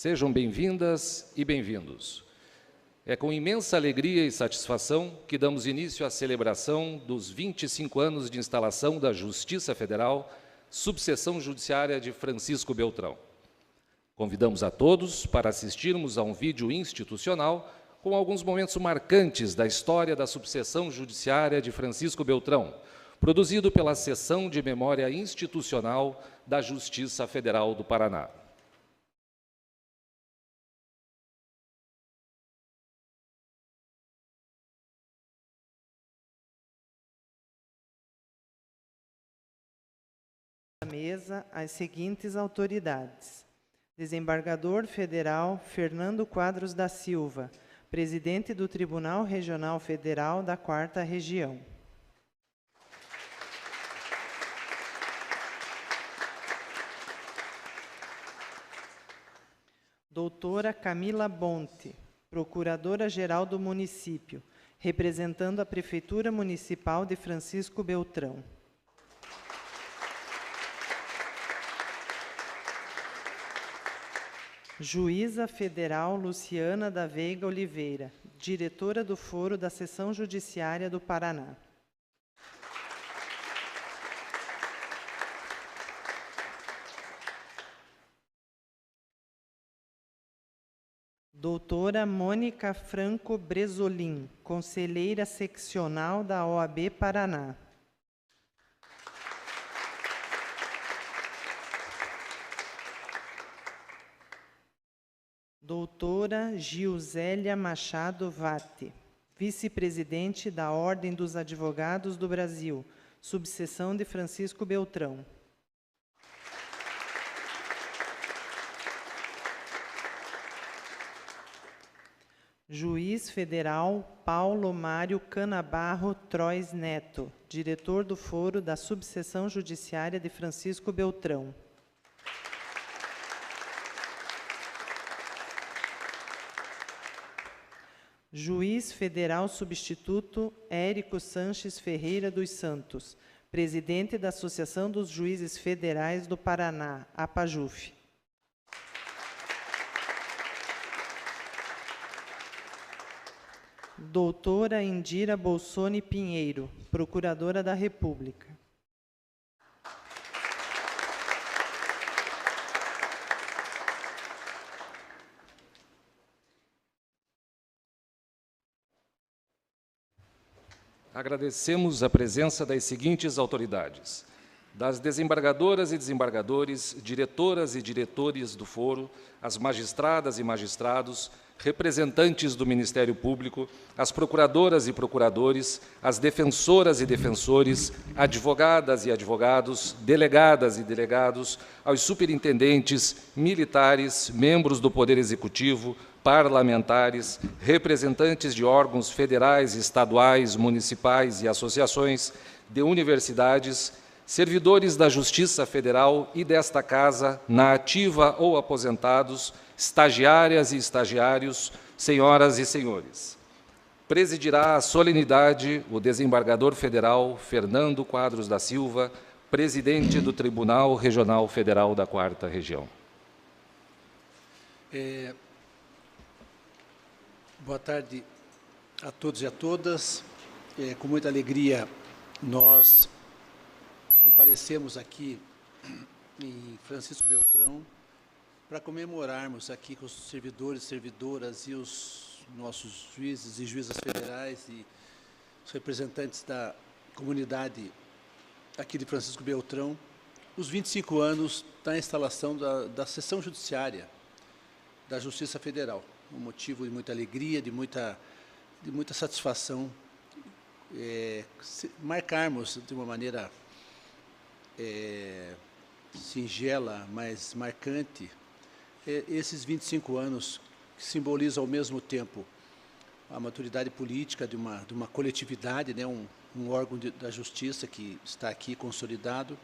Sejam bem-vindas e bem-vindos. É com imensa alegria e satisfação que damos início à celebração dos 25 anos de instalação da Justiça Federal, Subseção Judiciária de Francisco Beltrão. Convidamos a todos para assistirmos a um vídeo institucional com alguns momentos marcantes da história da Subseção Judiciária de Francisco Beltrão, produzido pela Seção de Memória Institucional da Justiça Federal do Paraná. Mesa as seguintes autoridades: Desembargador Federal Fernando Quadros da Silva, presidente do Tribunal Regional Federal da 4ª Região. Doutora Camila Bonte, procuradora-geral do município, representando a Prefeitura Municipal de Francisco Beltrão. Juíza Federal Luciana da Veiga Oliveira, diretora do Foro da Seção Judiciária do Paraná. Doutora Mônica Franco Bresolim, conselheira seccional da OAB Paraná. Doutora Gilzélia Machado Vate, vice-presidente da Ordem dos Advogados do Brasil, subseção de Francisco Beltrão. Juiz Federal Paulo Mário Canabarro Trois Neto, diretor do Foro da Subseção Judiciária de Francisco Beltrão. Juiz Federal Substituto Érico Sanches Ferreira dos Santos, presidente da Associação dos Juízes Federais do Paraná, APAJUF. Doutora Indira Bolsoni Pinheiro, procuradora da República. Agradecemos a presença das seguintes autoridades: das desembargadoras e desembargadores, diretoras e diretores do foro, as magistradas e magistrados, representantes do Ministério Público, as procuradoras e procuradores, as defensoras e defensores, advogadas e advogados, delegadas e delegados, aos superintendentes, militares, membros do Poder Executivo, parlamentares, representantes de órgãos federais, estaduais, municipais e associações, de universidades, servidores da Justiça Federal e desta Casa, na ativa ou aposentados, estagiárias e estagiários, senhoras e senhores. Presidirá a solenidade o desembargador federal Fernando Quadros da Silva, presidente do Tribunal Regional Federal da 4ª Região. Boa tarde a todos e a todas. Com muita alegria, nós comparecemos aqui em Francisco Beltrão para comemorarmos aqui com os servidores, servidoras e os nossos juízes e juízas federais e os representantes da comunidade aqui de Francisco Beltrão, os 25 anos da instalação da Seção Judiciária da Justiça Federal. Um motivo de muita alegria, de muita satisfação, marcarmos de uma maneira singela, mas marcante, esses 25 anos que simbolizam ao mesmo tempo a maturidade política de uma coletividade, né, um órgão da justiça que está aqui consolidado,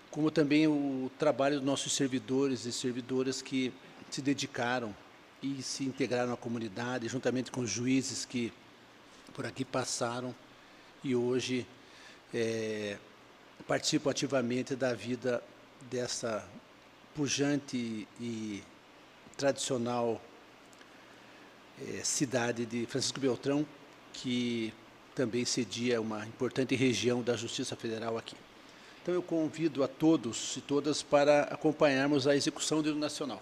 como também o trabalho dos nossos servidores e servidoras que se dedicaram e se integraram à comunidade, juntamente com os juízes que por aqui passaram e hoje participam ativamente da vida dessa pujante e tradicional cidade de Francisco Beltrão, que também cedia uma importante região da Justiça Federal aqui. Então, eu convido a todos e todas para acompanharmos a execução do hino nacional.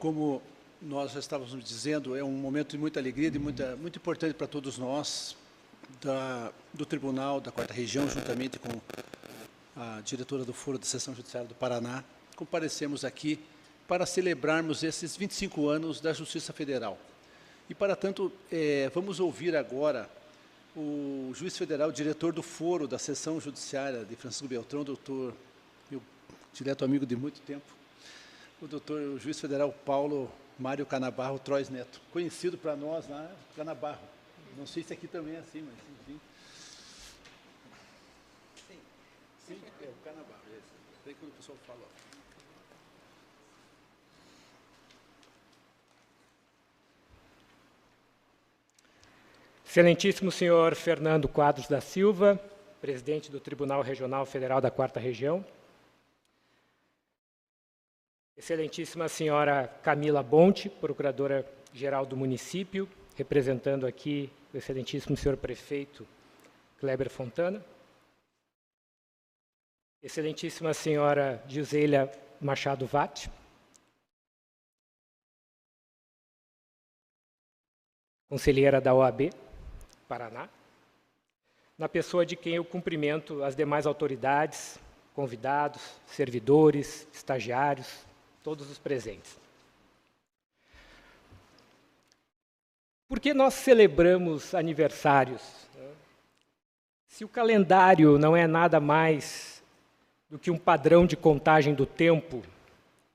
Como nós já estávamos dizendo, é um momento de muita alegria, muito importante para todos nós, do Tribunal da 4ª Região, juntamente com a diretora do Foro da Seção Judiciária do Paraná, comparecemos aqui para celebrarmos esses 25 anos da Justiça Federal. E, para tanto, vamos ouvir agora o juiz federal, diretor do Foro da Seção Judiciária de Francisco Beltrão, doutor, meu direto amigo de muito tempo, o juiz federal Paulo Mário Canabarro Trois Neto, conhecido para nós lá, Canabarro. Não sei se aqui também é assim, mas enfim. Sim, é o Canabarro. Sei quando o pessoal fala. Excelentíssimo senhor Fernando Quadros da Silva, presidente do Tribunal Regional Federal da 4ª Região. Excelentíssima senhora Camila Bonte, procuradora-geral do município, representando aqui o excelentíssimo senhor prefeito Kleber Fontana. Excelentíssima senhora Gisélia Machado Vatti, conselheira da OAB, Paraná, na pessoa de quem eu cumprimento as demais autoridades, convidados, servidores, estagiários, todos os presentes. Por que nós celebramos aniversários? Se o calendário não é nada mais do que um padrão de contagem do tempo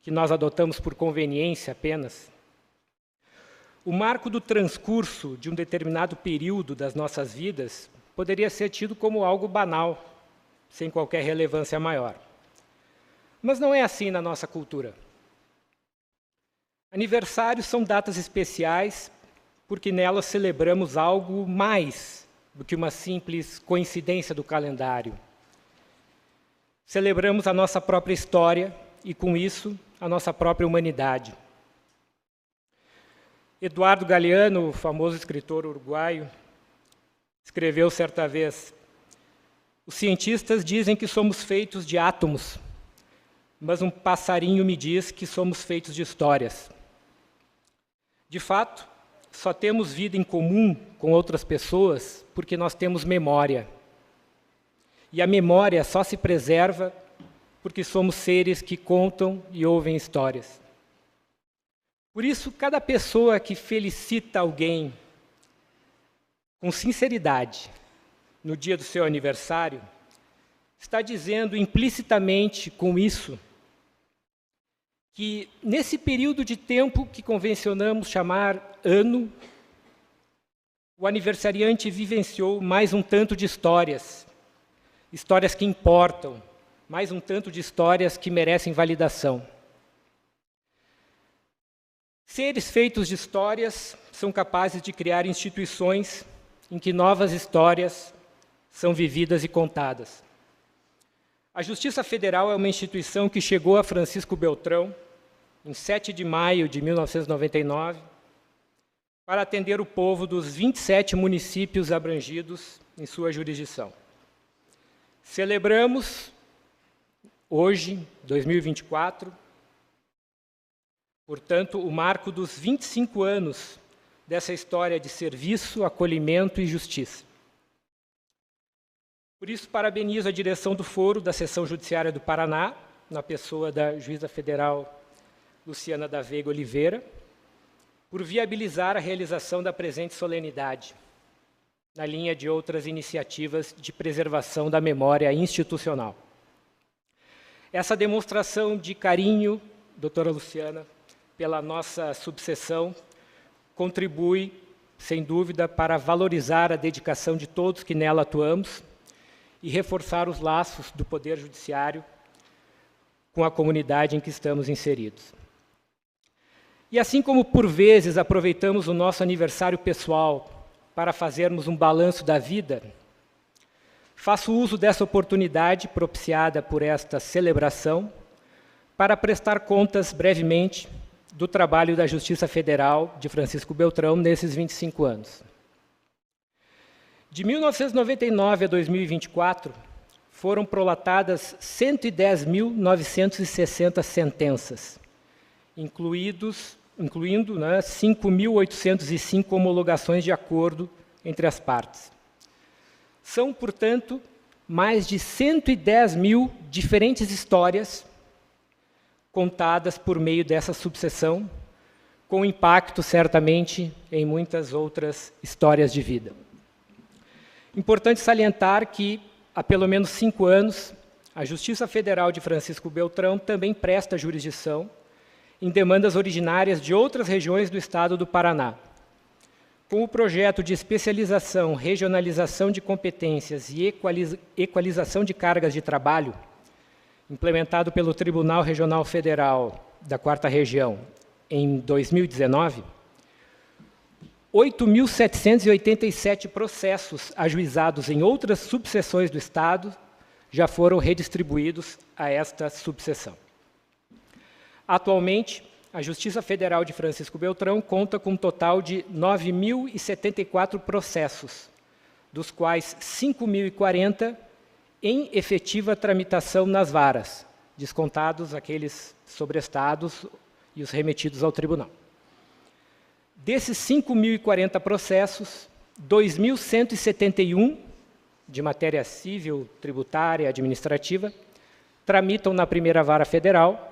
que nós adotamos por conveniência apenas, o marco do transcurso de um determinado período das nossas vidas poderia ser tido como algo banal, sem qualquer relevância maior. Mas não é assim na nossa cultura. Aniversários são datas especiais porque nelas celebramos algo mais do que uma simples coincidência do calendário. Celebramos a nossa própria história e, com isso, a nossa própria humanidade. Eduardo Galeano, o famoso escritor uruguaio, escreveu certa vez: os cientistas dizem que somos feitos de átomos, mas um passarinho me diz que somos feitos de histórias. De fato, só temos vida em comum com outras pessoas porque nós temos memória. E a memória só se preserva porque somos seres que contam e ouvem histórias. Por isso, cada pessoa que felicita alguém com sinceridade no dia do seu aniversário, está dizendo implicitamente com isso que, nesse período de tempo que convencionamos chamar ano, o aniversariante vivenciou mais um tanto de histórias, histórias que importam, mais um tanto de histórias que merecem validação. Seres feitos de histórias são capazes de criar instituições em que novas histórias são vividas e contadas. A Justiça Federal é uma instituição que chegou a Francisco Beltrão, em 7 de maio de 1999, para atender o povo dos 27 municípios abrangidos em sua jurisdição. Celebramos, hoje, 2024, portanto, o marco dos 25 anos dessa história de serviço, acolhimento e justiça. Por isso, parabenizo a direção do Foro da Seção Judiciária do Paraná, na pessoa da juíza federal Luciana da Veiga Oliveira, por viabilizar a realização da presente solenidade, na linha de outras iniciativas de preservação da memória institucional. Essa demonstração de carinho, doutora Luciana, pela nossa subseção, contribui, sem dúvida, para valorizar a dedicação de todos que nela atuamos e reforçar os laços do Poder Judiciário com a comunidade em que estamos inseridos. E assim como, por vezes, aproveitamos o nosso aniversário pessoal para fazermos um balanço da vida, faço uso dessa oportunidade propiciada por esta celebração para prestar contas brevemente do trabalho da Justiça Federal de Francisco Beltrão nesses 25 anos. De 1999 a 2024, foram prolatadas 110.960 sentenças, incluindo 5.805 homologações de acordo entre as partes. São, portanto, mais de 110 mil diferentes histórias contadas por meio dessa subseção, com impacto, certamente, em muitas outras histórias de vida. Importante salientar que, há pelo menos 5 anos, a Justiça Federal de Francisco Beltrão também presta jurisdição em demandas originárias de outras regiões do estado do Paraná. Com o projeto de especialização, regionalização de competências e equalização de cargas de trabalho, implementado pelo Tribunal Regional Federal da 4ª Região em 2019, 8.787 processos ajuizados em outras subseções do Estado já foram redistribuídos a esta subseção. Atualmente, a Justiça Federal de Francisco Beltrão conta com um total de 9.074 processos, dos quais 5.040 em efetiva tramitação nas varas, descontados aqueles sobrestados e os remetidos ao tribunal. Desses 5.040 processos, 2.171 de matéria civil, tributária e administrativa tramitam na primeira vara federal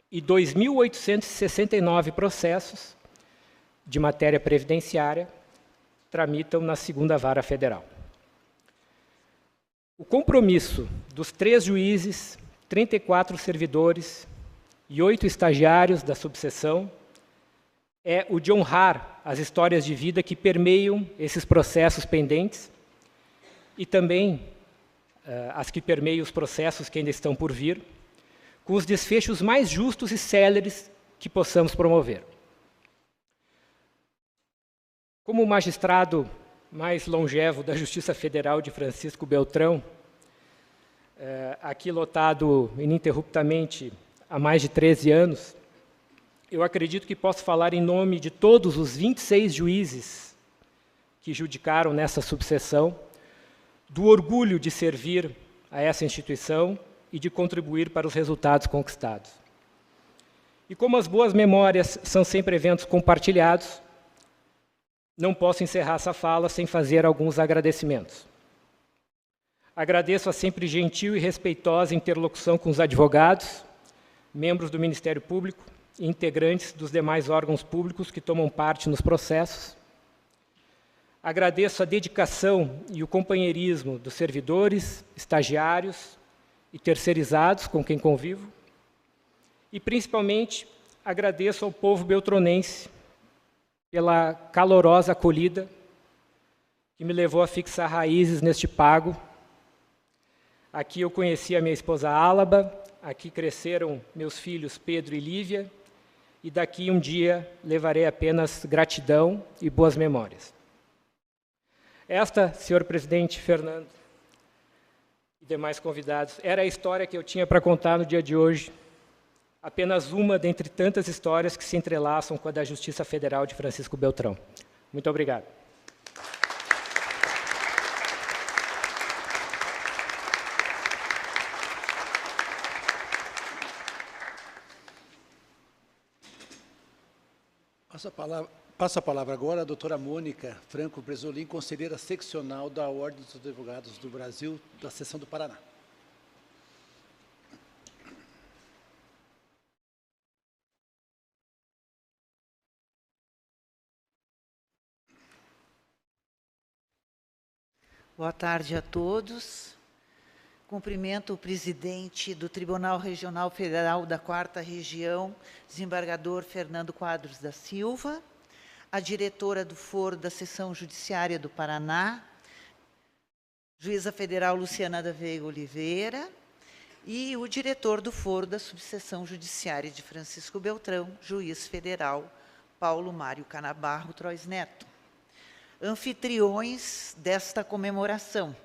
e 2.869 processos de matéria previdenciária tramitam na segunda vara federal. O compromisso dos 3 juízes, 34 servidores e 8 estagiários da subseção é o de honrar as histórias de vida que permeiam esses processos pendentes e também as que permeiam os processos que ainda estão por vir, com os desfechos mais justos e céleres que possamos promover. Como o magistrado mais longevo da Justiça Federal de Francisco Beltrão, aqui lotado ininterruptamente há mais de 13 anos, eu acredito que posso falar em nome de todos os 26 juízes que judicaram nessa subseção, do orgulho de servir a essa instituição e de contribuir para os resultados conquistados. E como as boas memórias são sempre eventos compartilhados, não posso encerrar essa fala sem fazer alguns agradecimentos. Agradeço a sempre gentil e respeitosa interlocução com os advogados, membros do Ministério Público e integrantes dos demais órgãos públicos que tomam parte nos processos. Agradeço a dedicação e o companheirismo dos servidores, estagiários e terceirizados com quem convivo. E, principalmente, agradeço ao povo beltronense pela calorosa acolhida que me levou a fixar raízes neste pago. Aqui eu conheci a minha esposa Álaba, aqui cresceram meus filhos Pedro e Lívia, e daqui um dia levarei apenas gratidão e boas memórias. Esta, senhor presidente Fernando e demais convidados, era a história que eu tinha para contar no dia de hoje. Apenas uma dentre tantas histórias que se entrelaçam com a da Justiça Federal de Francisco Beltrão. Muito obrigado. Passo a palavra agora à doutora Mônica Franco Bresolim, conselheira seccional da Ordem dos Advogados do Brasil, da Seção do Paraná. Boa tarde a todos. Cumprimento o presidente do Tribunal Regional Federal da 4ª Região, desembargador Fernando Quadros da Silva, a diretora do Foro da Seção Judiciária do Paraná, juíza federal Luciana da Veiga Oliveira, e o diretor do Foro da Subseção Judiciária de Francisco Beltrão, juiz federal Paulo Mário Canabarro Trois anfitriões desta comemoração,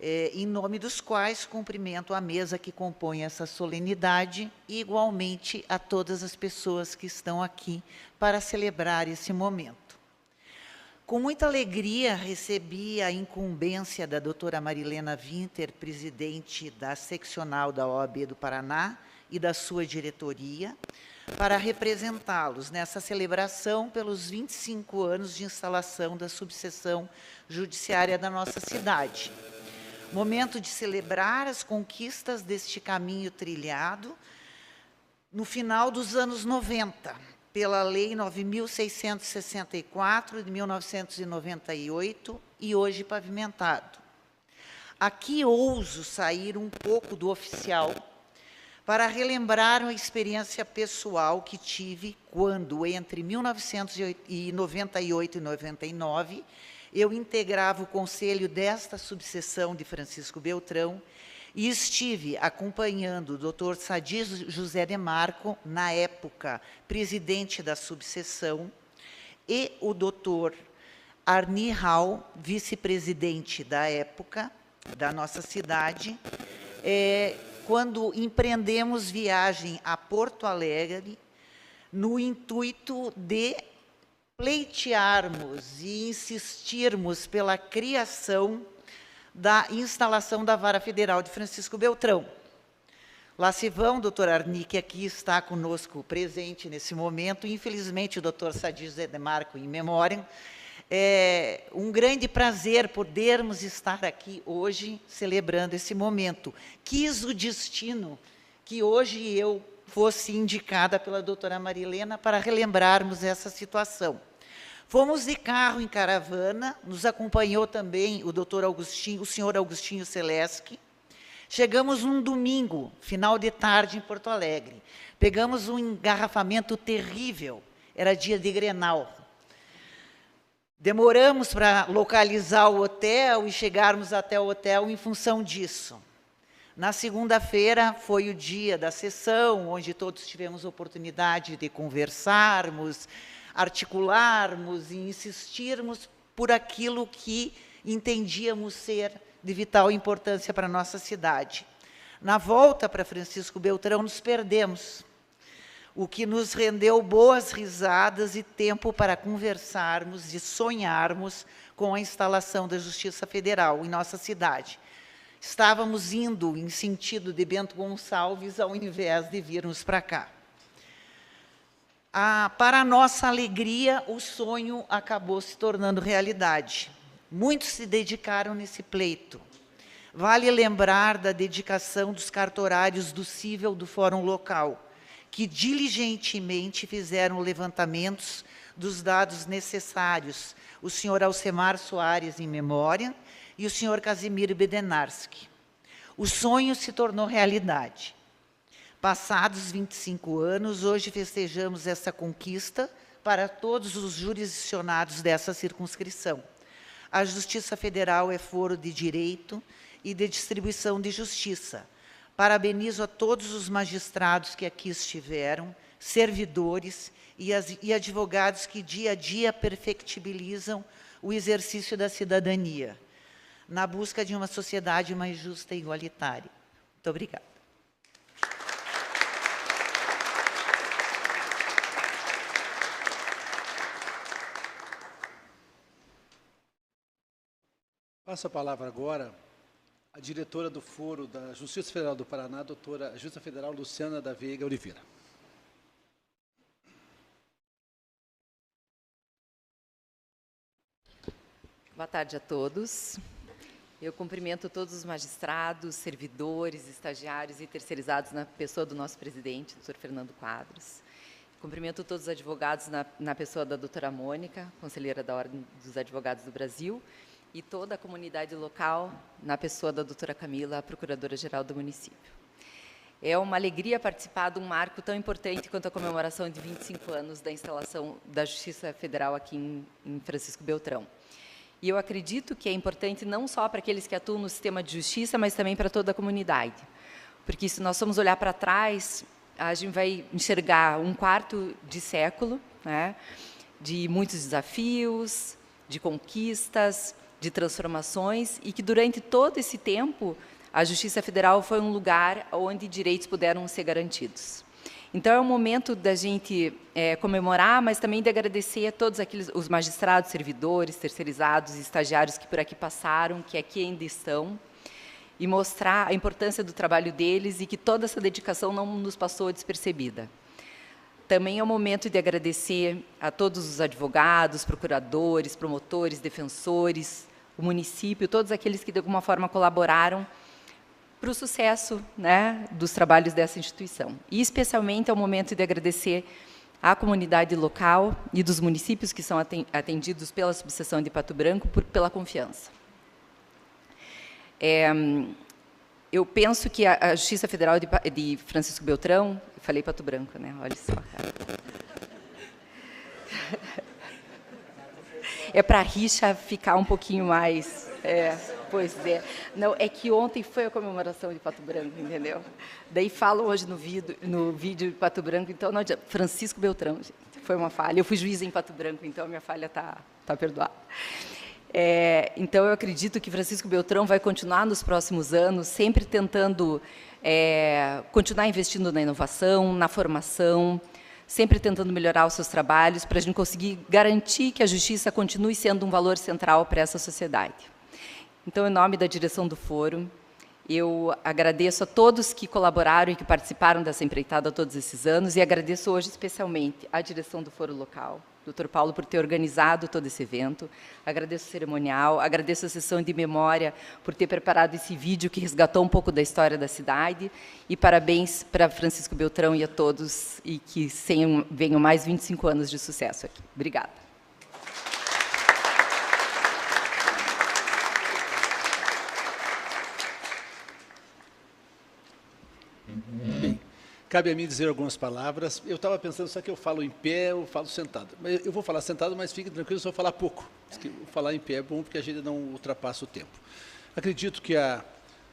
em nome dos quais cumprimento a mesa que compõe essa solenidade e, igualmente, a todas as pessoas que estão aqui para celebrar esse momento. Com muita alegria, recebi a incumbência da doutora Marilena Winter, presidente da seccional da OAB do Paraná e da sua diretoria, para representá-los nessa celebração pelos 25 anos de instalação da subseção judiciária da nossa cidade. Momento de celebrar as conquistas deste caminho trilhado no final dos anos 90, pela Lei 9.664, de 1998, e hoje pavimentado. Aqui ouso sair um pouco do oficial para relembrar uma experiência pessoal que tive quando, entre 1998 e 99, eu integrava o conselho desta subseção de Francisco Beltrão e estive acompanhando o doutor Sadi José de Marco, na época presidente da subseção, e o doutor Arni Hall, vice-presidente da época da nossa cidade, quando empreendemos viagem a Porto Alegre, no intuito de pleitearmos e insistirmos pela criação da instalação da Vara Federal de Francisco Beltrão. Lá se vão, doutor Arni, que aqui está conosco presente nesse momento, infelizmente o doutor Sadi José de Marco em memória. É um grande prazer podermos estar aqui hoje celebrando esse momento. Quis o destino que hoje eu fosse indicada pela doutora Marilena para relembrarmos essa situação. Fomos de carro em caravana, nos acompanhou também o doutor Augustinho, o senhor Augustinho Seleschi. Chegamos num domingo, final de tarde, em Porto Alegre. Pegamos um engarrafamento terrível, era dia de Grenal. Demoramos para localizar o hotel e chegarmos até o hotel em função disso. Na segunda-feira foi o dia da sessão, onde todos tivemos oportunidade de conversarmos, articularmos e insistirmos por aquilo que entendíamos ser de vital importância para a nossa cidade. Na volta para Francisco Beltrão, nos perdemos, o que nos rendeu boas risadas e tempo para conversarmos e sonharmos com a instalação da Justiça Federal em nossa cidade. Estávamos indo em sentido de Bento Gonçalves, ao invés de virmos para cá. Para a nossa alegria, o sonho acabou se tornando realidade. Muitos se dedicaram nesse pleito. Vale lembrar da dedicação dos cartorários do Cível do Fórum Local, que diligentemente fizeram levantamentos dos dados necessários, o senhor Alcemar Soares em memória e o senhor Casimiro Bedenarski. O sonho se tornou realidade. Passados 25 anos, hoje festejamos essa conquista para todos os jurisdicionados dessa circunscrição. A Justiça Federal é foro de direito e de distribuição de justiça. Parabenizo a todos os magistrados que aqui estiveram, servidores e advogados que dia a dia perfectibilizam o exercício da cidadania, na busca de uma sociedade mais justa e igualitária. Muito obrigada. Passo a palavra agora à diretora do Foro da Justiça Federal do Paraná, doutora Juíza Federal Luciana da Veiga Oliveira. Boa tarde a todos. Eu cumprimento todos os magistrados, servidores, estagiários e terceirizados na pessoa do nosso presidente, doutor Fernando Quadros. Cumprimento todos os advogados na pessoa da doutora Mônica, conselheira da Ordem dos Advogados do Brasil, e toda a comunidade local, na pessoa da doutora Camila, procuradora-geral do município. É uma alegria participar de um marco tão importante quanto a comemoração de 25 anos da instalação da Justiça Federal aqui em Francisco Beltrão. E eu acredito que é importante não só para aqueles que atuam no sistema de justiça, mas também para toda a comunidade. Porque se nós formos olhar para trás, a gente vai enxergar um quarto de século, né, de muitos desafios, de conquistas, de transformações, e que durante todo esse tempo a Justiça Federal foi um lugar onde direitos puderam ser garantidos. Então, é um momento da gente comemorar, mas também de agradecer a todos os magistrados, servidores, terceirizados e estagiários que por aqui passaram, que aqui ainda estão, e mostrar a importância do trabalho deles e que toda essa dedicação não nos passou despercebida. Também é o momento de agradecer a todos os advogados, procuradores, promotores, defensores, o município, todos aqueles que de alguma forma colaboraram para o sucesso, né, dos trabalhos dessa instituição. E, especialmente, é o momento de agradecer à comunidade local e dos municípios que são atendidos pela subseção de Pato Branco pela confiança. Eu penso que a Justiça Federal de Francisco Beltrão, falei Pato Branco, né? Olha só, cara. É para a rixa ficar um pouquinho mais... pois é. Não, é que ontem foi a comemoração de Pato Branco, entendeu? Daí falam hoje no vídeo de Pato Branco, então não adianta. Francisco Beltrão, gente, foi uma falha. Eu fui juíza em Pato Branco, então a minha falha está perdoada. Então, eu acredito que Francisco Beltrão vai continuar nos próximos anos, sempre tentando continuar investindo na inovação, na formação, sempre tentando melhorar os seus trabalhos, para a gente conseguir garantir que a justiça continue sendo um valor central para essa sociedade. Então, em nome da direção do Foro, eu agradeço a todos que colaboraram e que participaram dessa empreitada todos esses anos, e agradeço hoje especialmente à direção do Foro Local, Dr. Paulo, por ter organizado todo esse evento, agradeço o cerimonial, agradeço a sessão de memória por ter preparado esse vídeo que resgatou um pouco da história da cidade, e parabéns para Francisco Beltrão e a todos, e que venham mais 25 anos de sucesso aqui. Obrigada. Bem, cabe a mim dizer algumas palavras. Eu estava pensando, só que eu falo em pé ou falo sentado. Eu vou falar sentado, mas fique tranquilo, eu vou falar pouco. Falar em pé é bom porque a gente não ultrapassa o tempo. Acredito que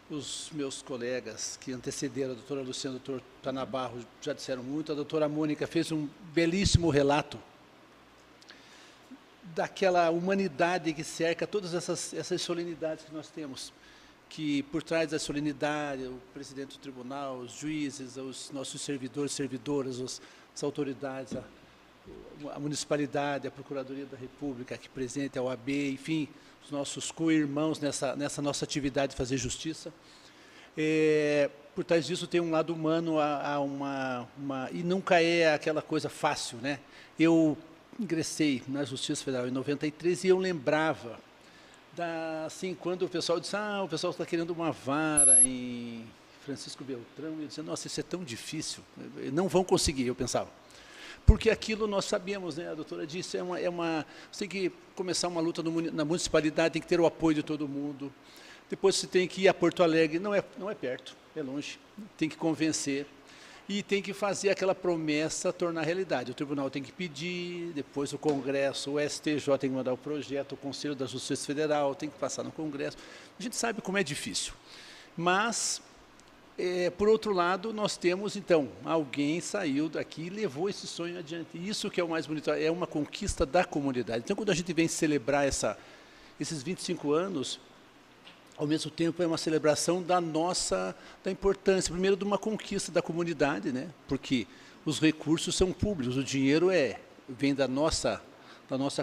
os meus colegas que antecederam, a doutora Luciana e o doutor Tanabarro, já disseram muito. A doutora Mônica fez um belíssimo relato daquela humanidade que cerca todas essas solenidades que nós temos, que por trás da solenidade, o presidente do tribunal, os juízes, os nossos servidores, servidoras, as autoridades, a municipalidade, a Procuradoria da República aqui presente, a OAB, enfim, os nossos co-irmãos nessa nossa atividade de fazer justiça. Por trás disso tem um lado humano, e nunca é aquela coisa fácil, né? Eu ingressei na Justiça Federal em 93 e eu lembrava assim, quando o pessoal disse, o pessoal está querendo uma vara em Francisco Beltrão, eu disse, nossa, isso é tão difícil, não vão conseguir, eu pensava. Porque aquilo nós sabemos, né? A doutora disse, você tem que começar uma luta na municipalidade, tem que ter o apoio de todo mundo. Depois você tem que ir a Porto Alegre, não é perto, é longe, tem que convencer. E tem que fazer aquela promessa tornar realidade. O tribunal tem que pedir, depois o Congresso, o STJ tem que mandar o projeto, o Conselho da Justiça Federal tem que passar no Congresso. A gente sabe como é difícil. Mas, por outro lado, nós temos, então, alguém saiu daqui e levou esse sonho adiante. Isso que é o mais bonito, é uma conquista da comunidade. Então, quando a gente vem celebrar esses 25 anos, ao mesmo tempo é uma celebração da importância, primeiro de uma conquista da comunidade, né? Porque os recursos são públicos, o dinheiro vem da nossa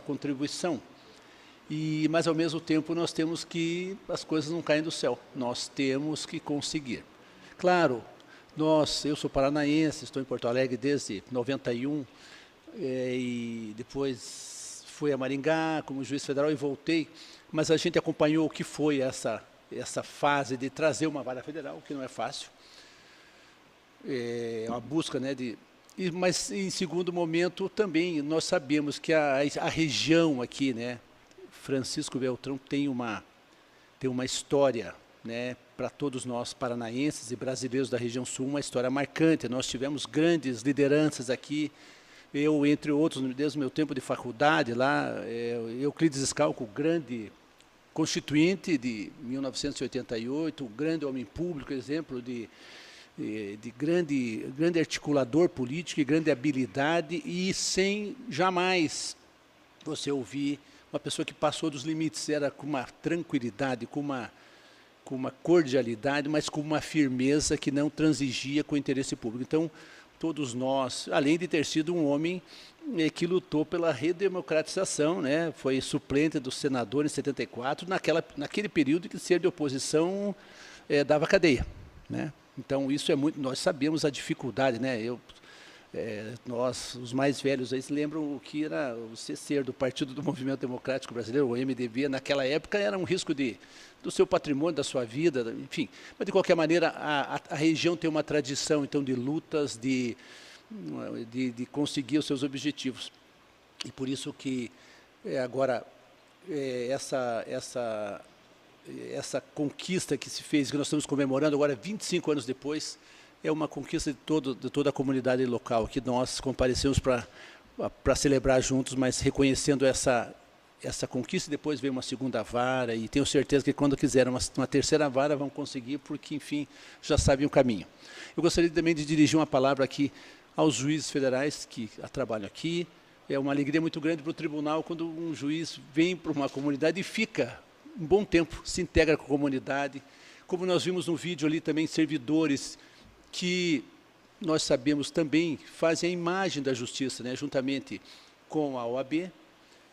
contribuição. Mas ao mesmo tempo nós temos que, as coisas não caem do céu, nós temos que conseguir. Claro, eu sou paranaense, estou em Porto Alegre desde 91, e depois fui a Maringá como juiz federal e voltei, mas a gente acompanhou o que foi essa fase de trazer uma vara federal, que não é fácil. É uma busca, né, mas em segundo momento também nós sabemos que a região aqui, né, Francisco Beltrão tem uma história, né, para todos nós paranaenses e brasileiros da região sul, uma história marcante. Nós tivemos grandes lideranças aqui. Eu, entre outros, desde o meu tempo de faculdade lá, Euclides Scalco, grande constituinte de 1988, grande homem público, exemplo de grande articulador político e grande habilidade, e sem jamais você ouvir uma pessoa que passou dos limites, era com uma tranquilidade, com uma cordialidade, mas com uma firmeza que não transigia com o interesse público. Então, todos nós, além de ter sido um homem que lutou pela redemocratização, né? Foi suplente do senador em 74, naquele período que ser de oposição dava cadeia, né? Então, isso é muito, nós sabemos a dificuldade, né? Nós, os mais velhos, aí, se lembram o que era você ser do Partido do Movimento Democrático Brasileiro, o MDB, naquela época era um risco do seu patrimônio, da sua vida, enfim. Mas, de qualquer maneira, a região tem uma tradição, então, de lutas, de conseguir os seus objetivos. E por isso que, agora, essa conquista que se fez, que nós estamos comemorando agora, 25 anos depois, é uma conquista de toda a comunidade local, que nós comparecemos para celebrar juntos, mas reconhecendo essa conquista. Depois veio uma segunda vara, e tenho certeza que quando quiserem uma terceira vara vão conseguir, porque, enfim, já sabem o caminho. Eu gostaria também de dirigir uma palavra aqui aos juízes federais que trabalham aqui. É uma alegria muito grande para o tribunal quando um juiz vem para uma comunidade e fica um bom tempo, se integra com a comunidade. Como nós vimos no vídeo ali também, servidores que nós sabemos também fazem a imagem da justiça, né, juntamente com a OAB,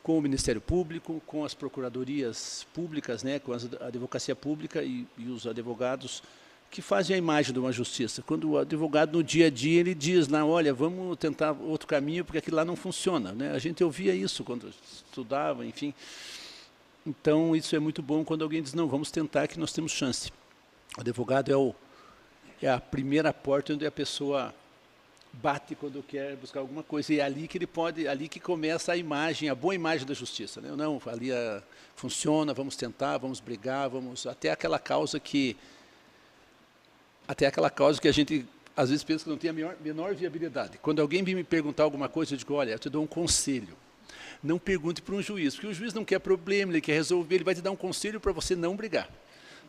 com o Ministério Público, com as procuradorias públicas, né, com a advocacia pública e os advogados que fazem a imagem de uma justiça. Quando o advogado, no dia a dia, ele diz, olha, vamos tentar outro caminho, porque aquilo lá não funciona, né? A gente ouvia isso quando estudava, enfim. Então, isso é muito bom quando alguém diz, não, vamos tentar que nós temos chance. O advogado é a primeira porta onde a pessoa bate quando quer buscar alguma coisa, e é ali que ali que começa a imagem, a boa imagem da justiça, né? Não, ali funciona, vamos tentar, vamos brigar, até aquela causa que a gente às vezes pensa que não tem a menor viabilidade. Quando alguém vem me perguntar alguma coisa, eu digo, olha, eu te dou um conselho. Não pergunte para um juiz, porque o juiz não quer problema, ele quer resolver, ele vai te dar um conselho para você não brigar.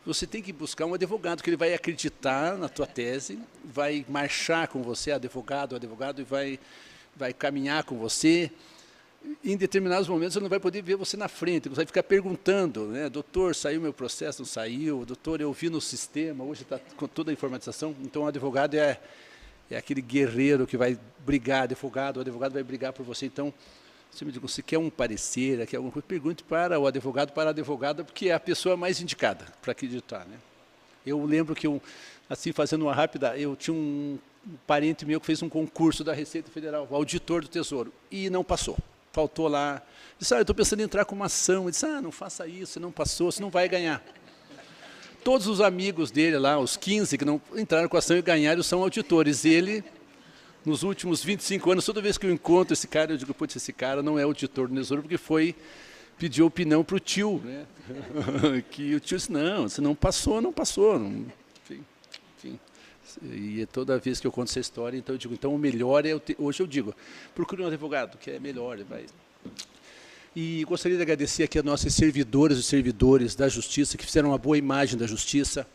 Você tem que buscar um advogado, que ele vai acreditar na tua tese, vai marchar com você, advogado, e vai caminhar com você. Em determinados momentos, ele não vai poder ver você na frente, ele vai ficar perguntando, né, doutor, saiu meu processo, não saiu? Doutor, eu vi no sistema, hoje está com toda a informação. Então, o advogado é aquele guerreiro que vai brigar, o advogado vai brigar por você. Então, você me diz, você quer um parecer, quer alguma coisa, pergunte para o advogado, para a advogada, porque é a pessoa mais indicada para acreditar, né? Eu lembro que, assim, fazendo uma rápida, eu tinha um parente meu que fez um concurso da Receita Federal, auditor do Tesouro, e não passou. faltou lá. Disse, eu estou pensando em entrar com uma ação. Ele disse, não faça isso, você não passou, você não vai ganhar. Todos os amigos dele lá, os 15 que não entraram com a ação e ganharam, são auditores. Ele, nos últimos 25 anos, toda vez que eu encontro esse cara, eu digo, putz, esse cara não é auditor do Tesouro, porque pediu opinião para o tio, né? Que o tio disse, não, se não passou, não passou. Enfim. E toda vez que eu conto essa história, então eu digo, então o melhor é, hoje eu digo, procure um advogado, que é melhor. Vai. E gostaria de agradecer aqui a nossos servidoras e servidores da Justiça, que fizeram uma boa imagem da Justiça.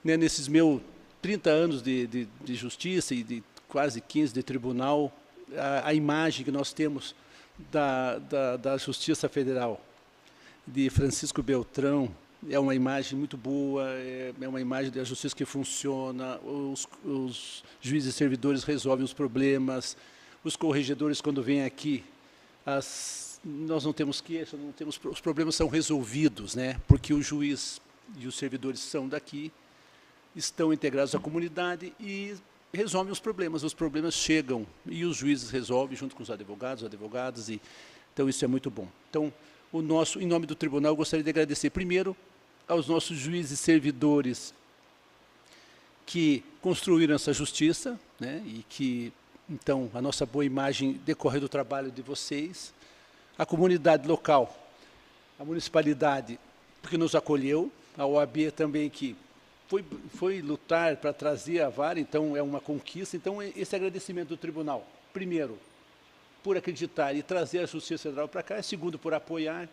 Né, nesses meus 30 anos de Justiça e de quase 15 de tribunal, a imagem que nós temos da Justiça Federal, de Francisco Beltrão, é uma imagem muito boa, é uma imagem da justiça que funciona, os juízes e servidores resolvem os problemas, os corregedores, quando vêm aqui, nós não temos queixa, os problemas são resolvidos, né? Porque o juiz e os servidores são daqui, estão integrados à comunidade e resolvem os problemas chegam e os juízes resolvem junto com os advogadas, e então isso é muito bom. Então, em nome do tribunal, eu gostaria de agradecer primeiro aos nossos juízes e servidores que construíram essa justiça, né, e que, então, a nossa boa imagem decorre do trabalho de vocês, a comunidade local, a municipalidade, porque nos acolheu, a OAB também, que foi lutar para trazer a vara, então é uma conquista. Então, esse agradecimento do tribunal, primeiro, por acreditar e trazer a Justiça Federal para cá, segundo, por apoiar,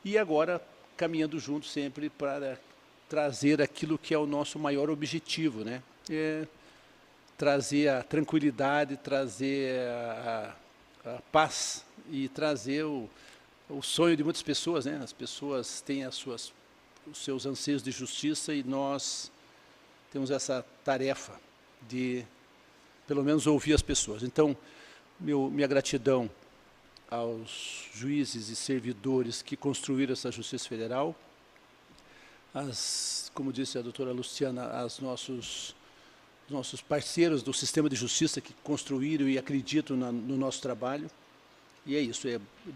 e agora caminhando juntos sempre para trazer aquilo que é o nosso maior objetivo, né? Trazer a tranquilidade, trazer a paz e trazer o sonho de muitas pessoas, né? As pessoas têm os seus anseios de justiça e nós temos essa tarefa de, pelo menos, ouvir as pessoas. Então, minha gratidão aos juízes e servidores que construíram essa Justiça Federal, como disse a doutora Luciana, aos nossos parceiros do sistema de justiça que construíram e acreditam no nosso trabalho. E é isso,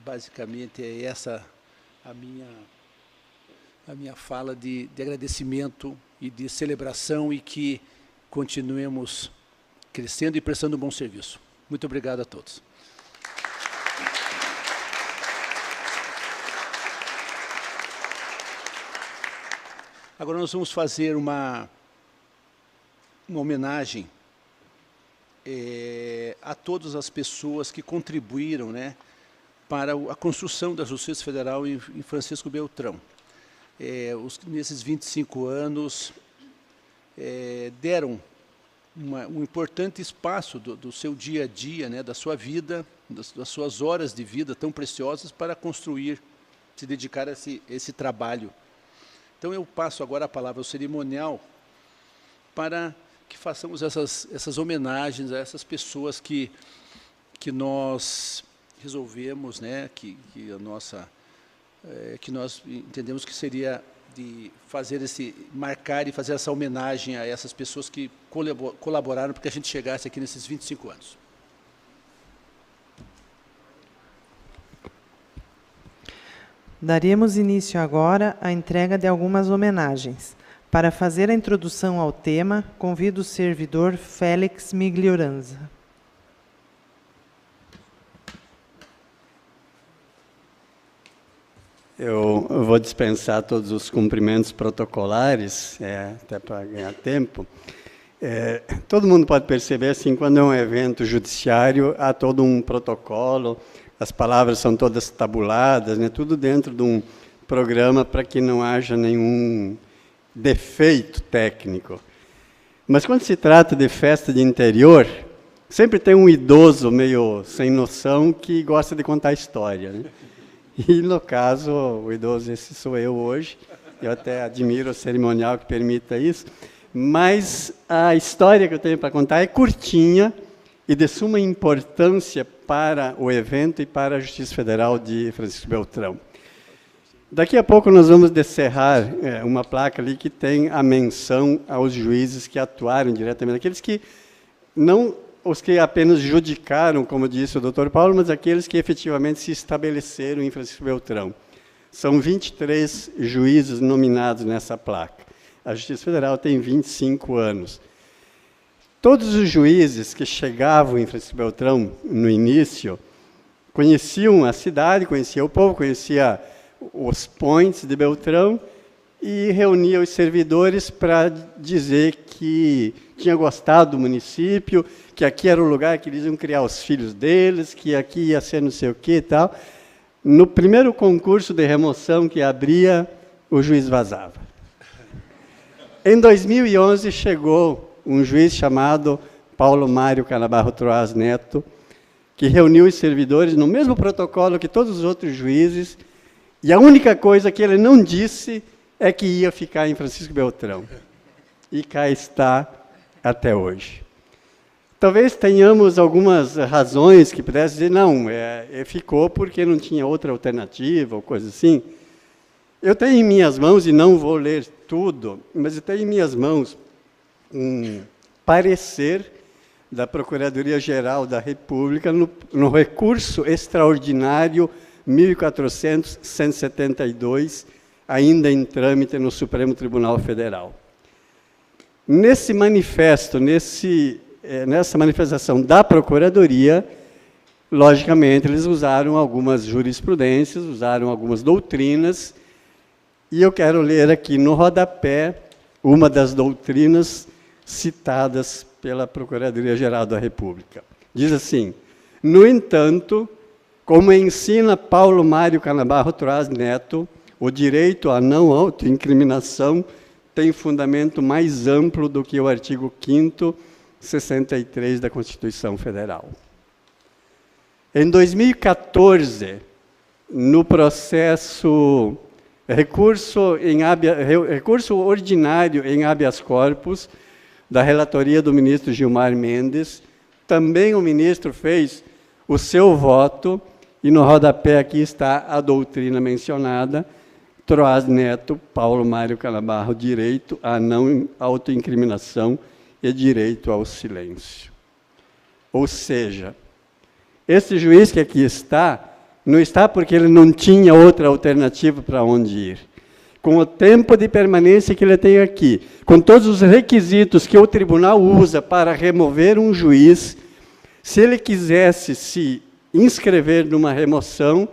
basicamente é essa a minha fala de agradecimento e de celebração, e que continuemos crescendo e prestando um bom serviço. Muito obrigado a todos. Agora nós vamos fazer uma homenagem a todas as pessoas que contribuíram, né, para a construção da Justiça Federal em Francisco Beltrão. Nesses 25 anos, deram um importante espaço do seu dia a dia, né, da sua vida, das suas horas de vida tão preciosas para construir, se dedicar a esse trabalho. Então, eu passo agora a palavra ao cerimonial para que façamos essas homenagens a essas pessoas que nós resolvemos, né, que nós entendemos que seria de marcar e fazer essa homenagem a essas pessoas que colaboraram para que a gente chegasse aqui nesses 25 anos. Daremos início agora à entrega de algumas homenagens. Para fazer a introdução ao tema, convido o servidor Félix Miglioranza. Eu vou dispensar todos os cumprimentos protocolares, até para ganhar tempo. Todo mundo pode perceber, assim, quando é um evento judiciário, há todo um protocolo, as palavras são todas tabuladas, né, tudo dentro de um programa para que não haja nenhum defeito técnico. Mas quando se trata de festa de interior, sempre tem um idoso meio sem noção que gosta de contar história, né? E, no caso, o idoso, esse sou eu hoje. Eu até admiro o cerimonial que permita isso. Mas a história que eu tenho para contar é curtinha e de suma importância para o evento e para a Justiça Federal de Francisco Beltrão. Daqui a pouco nós vamos descerrar uma placa ali que tem a menção aos juízes que atuaram diretamente, aqueles que não os que apenas judicaram, como disse o Dr. Paulo, mas aqueles que efetivamente se estabeleceram em Francisco Beltrão. São 23 juízes nominados nessa placa. A Justiça Federal tem 25 anos. Todos os juízes que chegavam em Francisco Beltrão no início conheciam a cidade, conheciam o povo, conheciam os points de Beltrão e reuniam os servidores para dizer que tinha gostado do município, que aqui era o lugar que eles iam criar os filhos deles, que aqui ia ser não sei o que e tal. No primeiro concurso de remoção que abria, o juiz vazava. Em 2011, chegou um juiz chamado Paulo Mário Canabarro Troas Neto, que reuniu os servidores no mesmo protocolo que todos os outros juízes, e a única coisa que ele não disse é que ia ficar em Francisco Beltrão. E cá está até hoje. Talvez tenhamos algumas razões que pudessem dizer, não, ficou porque não tinha outra alternativa, ou coisa assim. Eu tenho em minhas mãos, e não vou ler tudo, mas eu tenho em minhas mãos um parecer da Procuradoria-Geral da República no recurso extraordinário 1400-172, ainda em trâmite no Supremo Tribunal Federal. Nesse manifesto, nessa manifestação da Procuradoria, logicamente, eles usaram algumas jurisprudências, usaram algumas doutrinas, e eu quero ler aqui no rodapé uma das doutrinas citadas pela Procuradoria-Geral da República. Diz assim: no entanto, como ensina Paulo Mário Canabarro Troas Neto, o direito à não autoincriminação tem fundamento mais amplo do que o artigo 5º, 63 da Constituição Federal. Em 2014, no processo recurso ordinário em habeas corpus, da relatoria do ministro Gilmar Mendes, também o ministro fez o seu voto, e no rodapé aqui está a doutrina mencionada, Troas Neto, Paulo Mário Canabarro, direito à não autoincriminação e direito ao silêncio. Ou seja, esse juiz que aqui está, não está porque ele não tinha outra alternativa para onde ir. Com o tempo de permanência que ele tem aqui, com todos os requisitos que o tribunal usa para remover um juiz, se ele quisesse se inscrever numa remoção,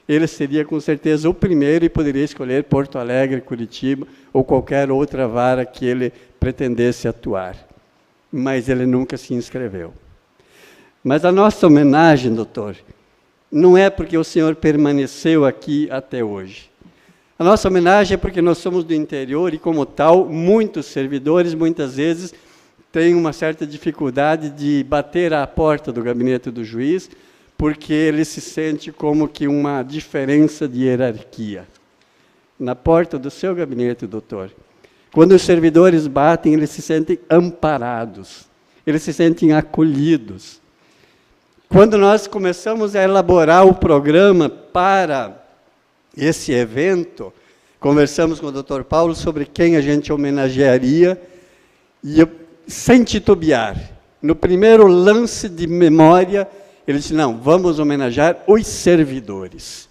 ele seria com certeza o primeiro e poderia escolher Porto Alegre, Curitiba ou qualquer outra vara que ele pretendesse atuar. Mas ele nunca se inscreveu. Mas a nossa homenagem, doutor, não é porque o senhor permaneceu aqui até hoje. A nossa homenagem é porque nós somos do interior e, como tal, muitos servidores, muitas vezes, têm uma certa dificuldade de bater à porta do gabinete do juiz, porque ele se sente como que uma diferença de hierarquia. Na porta do seu gabinete, doutor, quando os servidores batem, eles se sentem amparados, eles se sentem acolhidos. Quando nós começamos a elaborar o programa para esse evento, conversamos com o Dr. Paulo sobre quem a gente homenagearia, e eu, sem titubear, no primeiro lance de memória, ele disse, não, vamos homenagear os servidores.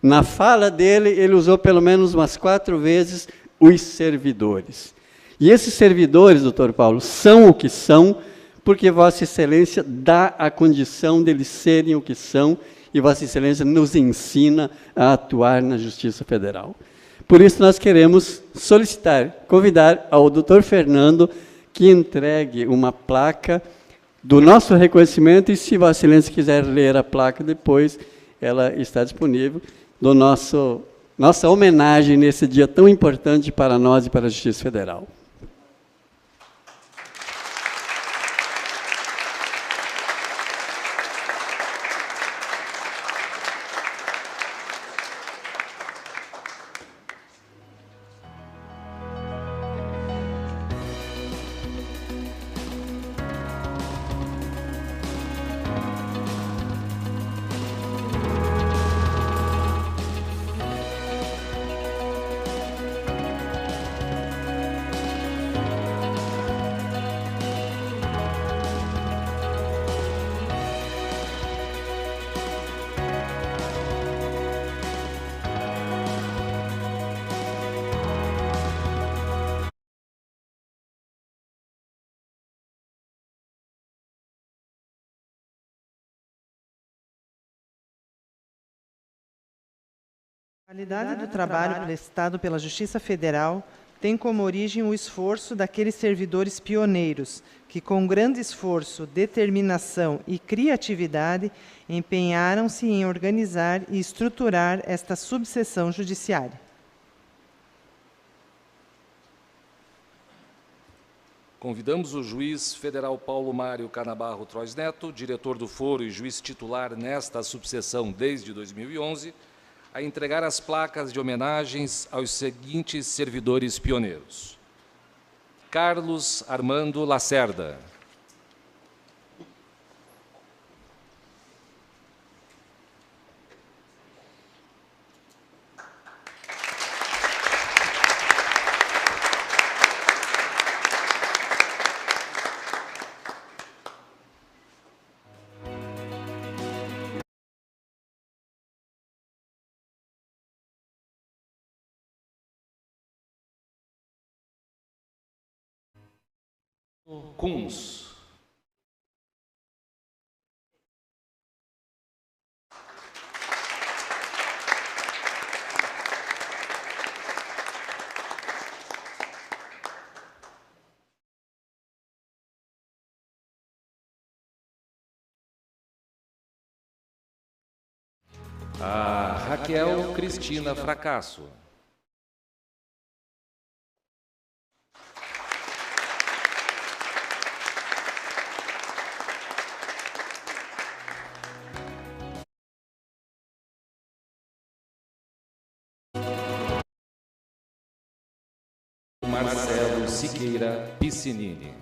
Na fala dele, ele usou pelo menos umas 4 vezes os servidores. E esses servidores, doutor Paulo, são o que são, porque Vossa Excelência dá a condição deles serem o que são, e Vossa Excelência nos ensina a atuar na Justiça Federal. Por isso, nós queremos convidar ao doutor Fernando que entregue uma placa do nosso reconhecimento, e se Vossa Excelência quiser ler a placa depois, ela está disponível, nossa homenagem nesse dia tão importante para nós e para a Justiça Federal. A qualidade do trabalho prestado pela Justiça Federal tem como origem o esforço daqueles servidores pioneiros que, com grande esforço, determinação e criatividade, empenharam-se em organizar e estruturar esta subseção judiciária. Convidamos o juiz federal Paulo Mário Canabarro Trois Neto, diretor do foro e juiz titular nesta subseção desde 2011, a entregar as placas de homenagens aos seguintes servidores pioneiros: Carlos Armando Lacerda, Kunz, a Raquel Cristina Fracasso, Marcelo Siqueira Piscinini.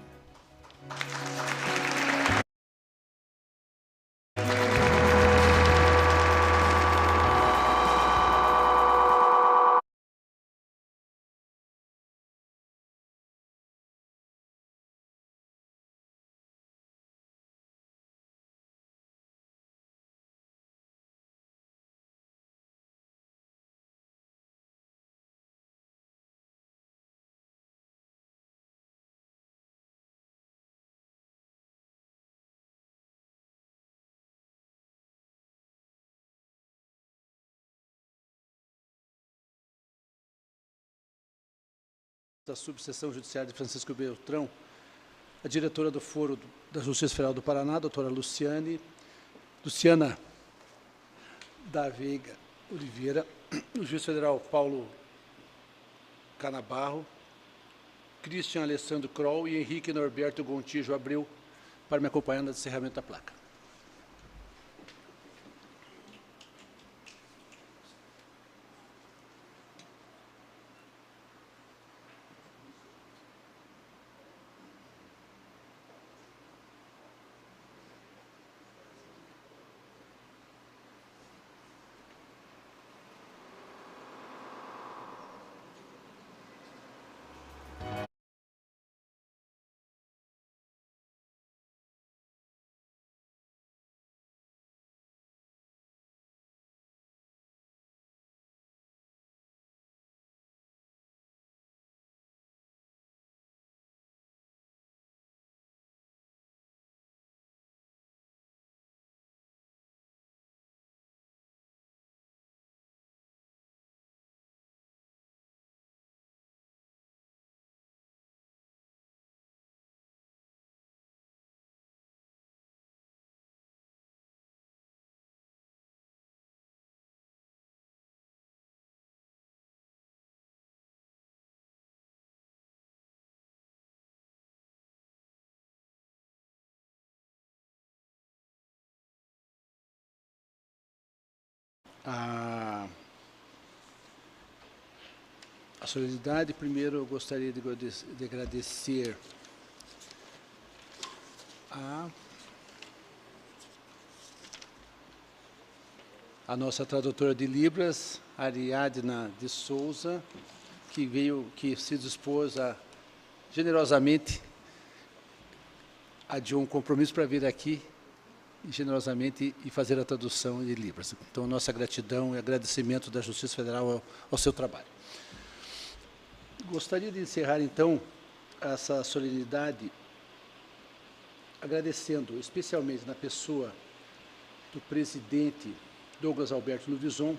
Da subseção judiciária de Francisco Beltrão, a diretora do Foro da Justiça Federal do Paraná, doutora Luciana da Veiga Oliveira, o juiz federal Paulo Canabarro, Cristian Alessandro Kroll e Henrique Norberto Gontijo Abreu, para me acompanhar no encerramento da placa. A solenidade, primeiro eu gostaria de agradecer a nossa tradutora de Libras, Ariadna de Souza, que se dispôs generosamente adiou um compromisso para vir aqui generosamente e fazer a tradução de Libras. Então, nossa gratidão e agradecimento da Justiça Federal ao seu trabalho. Gostaria de encerrar, então, essa solenidade agradecendo especialmente na pessoa do presidente Douglas Alberto Luvison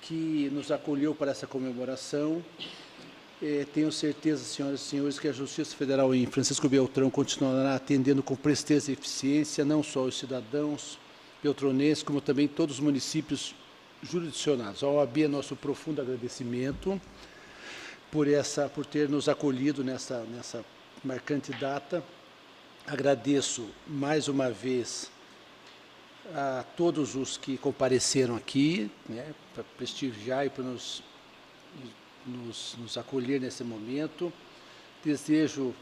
que nos acolheu para essa comemoração. Tenho certeza, senhoras e senhores, que a Justiça Federal em Francisco Beltrão continuará atendendo com presteza e eficiência, não só os cidadãos beltronenses, como também todos os municípios jurisdicionados. A OAB é nosso profundo agradecimento por ter nos acolhido nessa marcante data. Agradeço mais uma vez a todos os que compareceram aqui, né, para prestigiar e para nos acolher nesse momento. Desejo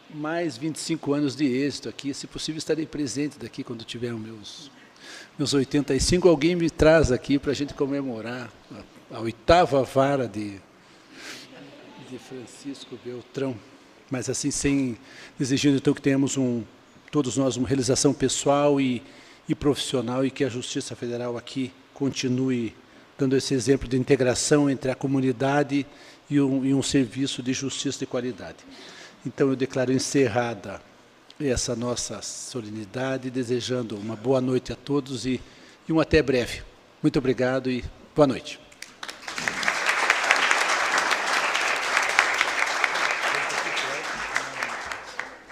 mais 25 anos de êxito aqui. Se possível, estarei presente daqui quando tiver meus 85. Alguém me traz aqui para a gente comemorar a 8ª vara de Francisco Beltrão. Mas assim, exigindo então que tenhamos todos nós uma realização pessoal e profissional, e que a Justiça Federal aqui continue dando esse exemplo de integração entre a comunidade e um serviço de justiça de qualidade. Então, eu declaro encerrada essa nossa solenidade, desejando uma boa noite a todos e um até breve. Muito obrigado e boa noite.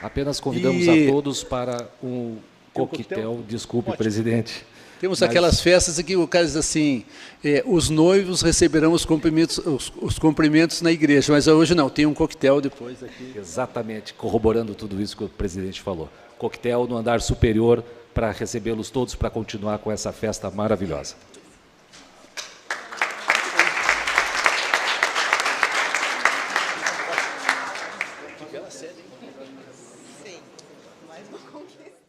Apenas convidamos a todos para um coquetel. Desculpe, ótimo. Presidente. Temos aquelas festas em que o cara diz assim, os noivos receberão os cumprimentos na igreja, mas hoje não, tem um coquetel depois aqui. Exatamente, corroborando tudo isso que o presidente falou. Coquetel no andar superior para recebê-los todos, para continuar com essa festa maravilhosa. Sim, mais uma conquista.